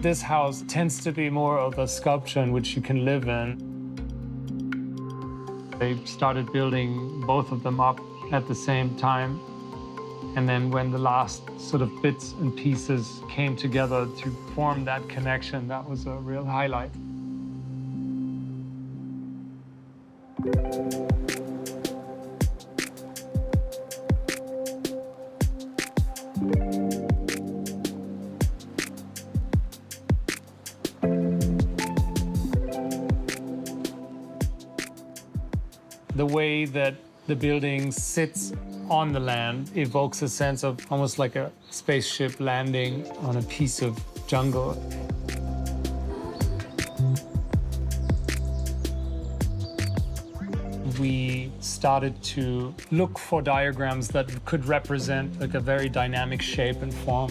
This house tends to be more of a sculpture in which you can live in. They started building both of them up at the same time. And then when the last sort of bits and pieces came together to form that connection, that was a real highlight. The way that the building sits on the land evokes a sense of almost like a spaceship landing on a piece of jungle. We started to look for diagrams that could represent like a very dynamic shape and form.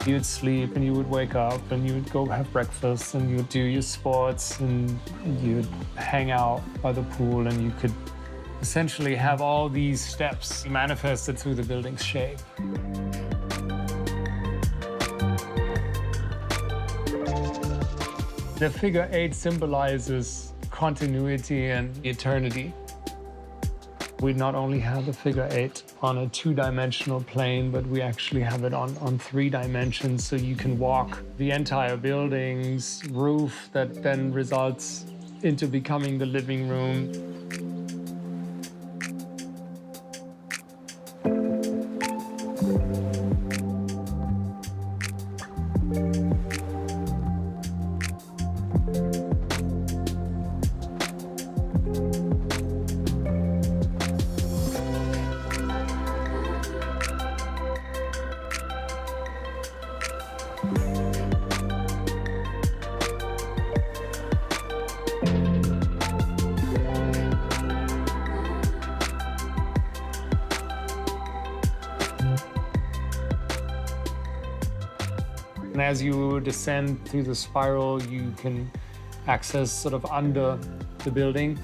You'd sleep and you would wake up and you would go have breakfast and you would do your sports and you'd hang out by the pool, and you could essentially have all these steps manifested through the building's shape. The figure 8 symbolizes continuity and eternity. We not only have a figure 8 on a 2-dimensional plane, but we actually have it on 3 dimensions, so you can walk the entire building's roof that then results into becoming the living room. And as you descend through the spiral, you can access sort of under the building,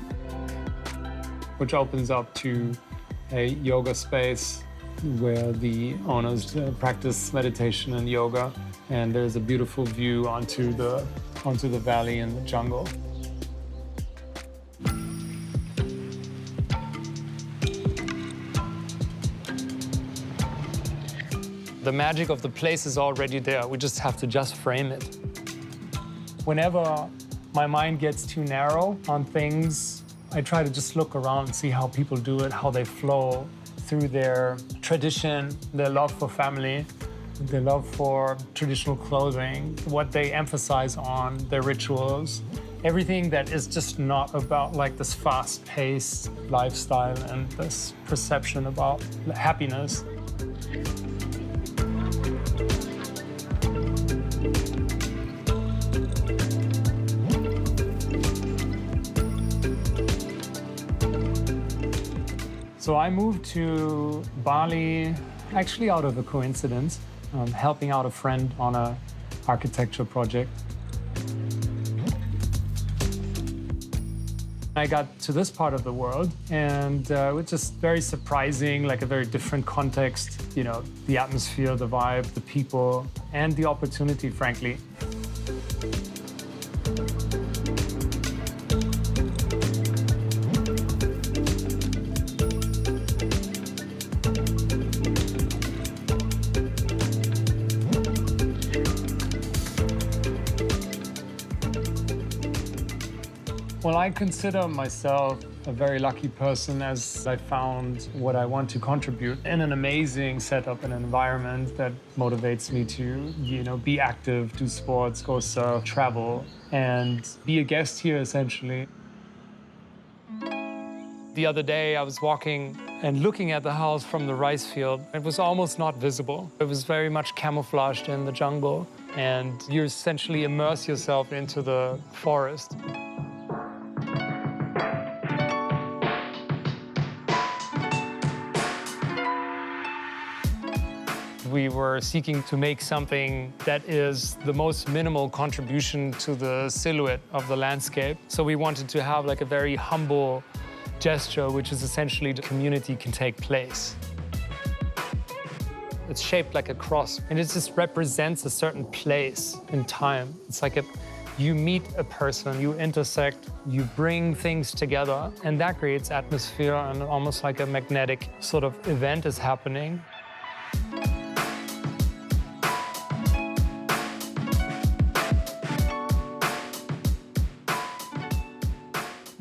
which opens up to a yoga space where the owners practice meditation and yoga. And there's a beautiful view onto the valley and the jungle. The magic of the place is already there. We just have to frame it. Whenever my mind gets too narrow on things, I try to just look around and see how people do it, how they flow through their tradition, their love for family, their love for traditional clothing, what they emphasize on, their rituals. Everything that is just not about like this fast-paced lifestyle and this perception about happiness. So I moved to Bali actually out of a coincidence, helping out a friend on an architecture project. I got to this part of the world, and it was just very surprising, like a very different context, you know, the atmosphere, the vibe, the people, and the opportunity, frankly. Well, I consider myself a very lucky person, as I found what I want to contribute in an amazing setup and environment that motivates me to, you know, be active, do sports, go surf, travel, and be a guest here, essentially. The other day, I was walking and looking at the house from the rice field. It was almost not visible. It was very much camouflaged in the jungle, and you essentially immerse yourself into the forest. we were seeking to make something that is the most minimal contribution to the silhouette of the landscape. So we wanted to have like a very humble gesture, which is essentially the community can take place. It's shaped like a cross, and it just represents a certain place in time. It's like you meet a person, you intersect, you bring things together, and that creates atmosphere, and almost like a magnetic sort of event is happening.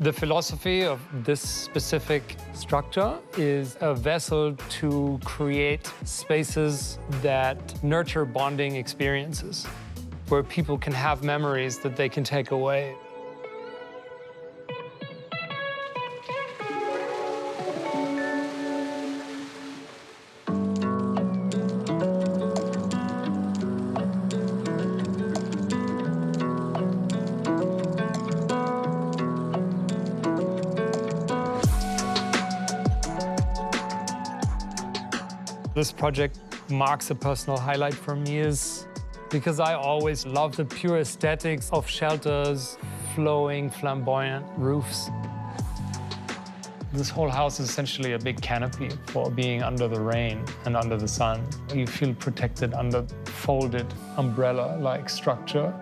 The philosophy of this specific structure is a vessel to create spaces that nurture bonding experiences, where people can have memories that they can take away. This project marks a personal highlight for me because I always love the pure aesthetics of shelters, flowing, flamboyant roofs. This whole house is essentially a big canopy for being under the rain and under the sun. You feel protected under folded umbrella-like structure.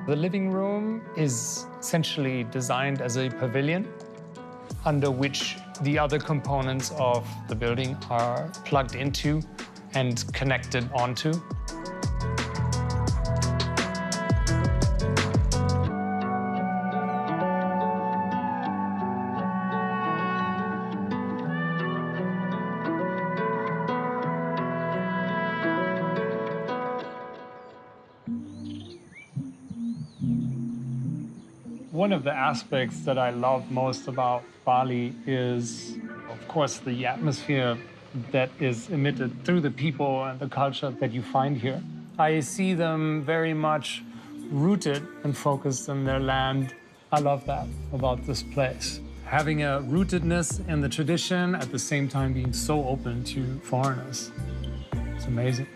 The living room is essentially designed as a pavilion under which the other components of the building are plugged into and connected onto. One of the aspects that I love most about Bali is, of course, the atmosphere that is emitted through the people and the culture that you find here. I see them very much rooted and focused in their land. I love that about this place. Having a rootedness in the tradition, at the same time being so open to foreigners. It's amazing.